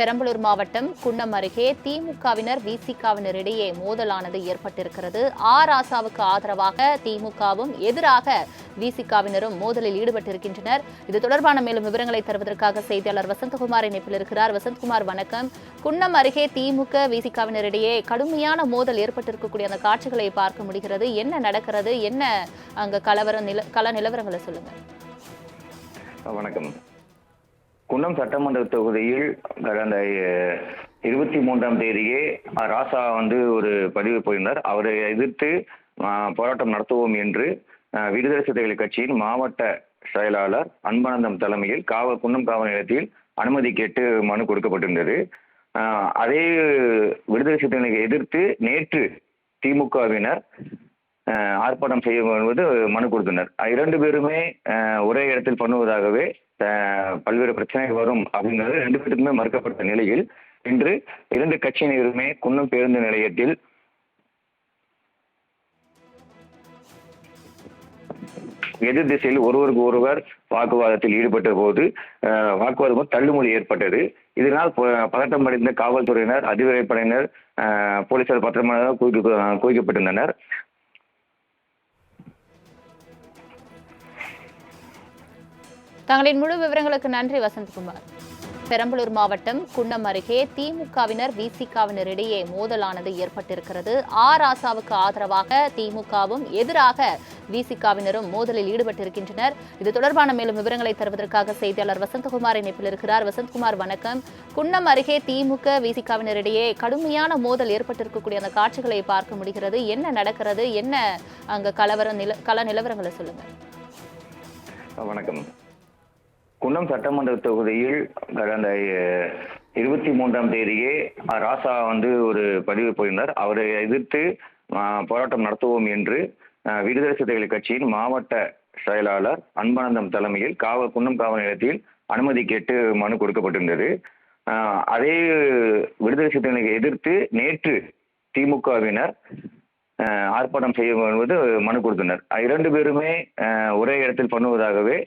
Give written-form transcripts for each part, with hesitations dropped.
பெரம்பலூர் மாவட்டம் குன்னம் அருகே திமுகவினர் விசிகவினர் இடையே மோதலானது ஏற்பட்டிருக்கிறது. ராசாவுக்கு ஆதரவாக திமுகவும் எதிராக விசிகவினரும் மோதலில் ஈடுபட்டிருக்கின்றனர். இது தொடர்பான மேலும் விவரங்களை தருவதற்காக செய்தியாளர் வசந்தகுமார் இணைப்பில் இருக்கிறார். வசந்தகுமார், வணக்கம். குன்னம் அருகே திமுக விசிகவினர் இடையே கடுமையான மோதல் ஏற்பட்டிருக்கக்கூடிய அந்த காட்சிகளை பார்க்க முடிகிறது. என்ன நடக்கிறது? என்ன அங்க கள நிலவரங்களை சொல்லுங்க. வணக்கம். குன்னம் சட்டமன்ற தொகுதியில் கடந்த 23ஆம் தேதியே ராசா ஒரு பதிவு போயிருந்தார். அவரை எதிர்த்து போராட்டம் நடத்துவோம் என்று விடுதலை சிறுத்தைகள் கட்சியின் மாவட்ட செயலாளர் அன்பனந்தம் தலைமையில் குன்னம் காவல் நிலையத்தில் அனுமதி கேட்டு மனு கொடுக்கப்பட்டிருந்தது. அதே விடுதலை சிறுத்தைகளை எதிர்த்து நேற்று திமுகவினர் ஆர்ப்பாட்டம் செய்ய வருவது மனு கொடுத்தனர். இரண்டு பேருமே ஒரே இடத்தில் பண்ணுவதாகவே பல்வேறு பிரச்சனைகள் வரும் அப்படிங்கிறது ரெண்டு பேருக்குமே மறுக்கப்பட்ட நிலையில் இன்று இரண்டு கட்சியினருமே குன்னம் பேருந்து நிலையத்தில் எதிர் திசையில் ஒருவருக்கு ஒருவர் வாக்குவாதத்தில் ஈடுபட்ட போது வாக்குவாதம் தள்ளுமொழி ஏற்பட்டது. இதனால் பதட்டம் அடைந்த காவல்துறையினர், அதிவிரைப்படையினர், போலீசார் பத்திரமாக குவிக்கப்பட்டிருந்தனர். தங்களின் முழு விவரங்களுக்கு நன்றி வசந்தகுமார். பெரம்பலூர் மாவட்டம் குன்னம் அருகே திமுகவினர் விசிகவினர் இடையே மோதலானது ஏற்பட்டிருக்கிறது. ராசாவுக்கு ஆதரவாக திமுகவும் எதிராக விசிகவினரும் மோதலில் ஈடுபட்டிருக்கின்றனர். இது தொடர்பான மேலும் விவரங்களை தருவதற்காக செய்தியாளர் வசந்தகுமார் இணைப்பில் இருக்கிறார். வசந்தகுமார், வணக்கம். குன்னம் அருகே திமுக விசிகவினர் இடையே கடுமையான மோதல் ஏற்பட்டிருக்கக்கூடிய அந்த காட்சிகளை பார்க்க முடிகிறது. என்ன நடக்கிறது? என்ன அங்க கள நிலவரங்களை சொல்லுங்க. வணக்கம். குன்னம் சட்டமன்ற தொகுதியில் கடந்த 23ஆம் தேதியே ராசா ஒரு பதிவு போயிருந்தார். அவரை எதிர்த்து போராட்டம் நடத்துவோம் என்று விடுதலை சிறுத்தைகள் கட்சியின் மாவட்ட செயலாளர் அன்பனந்தம் தலைமையில் குன்னம் காவல் நிலையத்தில் அனுமதி கேட்டு மனு கொடுக்கப்பட்டிருந்தது. அதே விடுதலை சிறுத்தைகளை எதிர்த்து நேற்று திமுகவினர் ஆர்ப்பாட்டம் செய்ய வருவது மனு கொடுத்தனர். இரண்டு பேருமே ஒரே இடத்தில் பண்ணுவதாகவே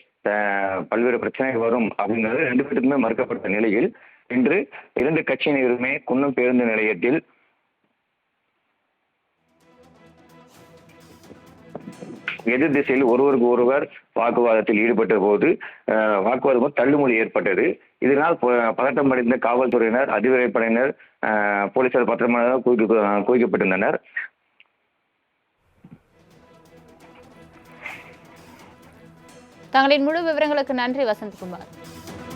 பல்வேறு பிரச்சனைகள் வரும் அப்படிங்கிறது ரெண்டு பேருக்குமே மறுக்கப்பட்ட நிலையில் இன்று இரண்டு கட்சியினருமே குன்னம் பேருந்து நிலையத்தில் எதிர் திசையில் ஒருவருக்கு ஒருவர் வாக்குவாதத்தில் ஈடுபட்ட போது வாக்குவாதம் தள்ளுமொழி ஏற்பட்டது. இதனால் பதட்டம் அடைந்த காவல்துறையினர், அதிவிரைப்படையினர், போலீசார் பத்திரமாக குவிக்கப்பட்டிருந்தனர். தங்களின் முழு விவரங்களுக்கு நன்றி வசந்தகுமார்.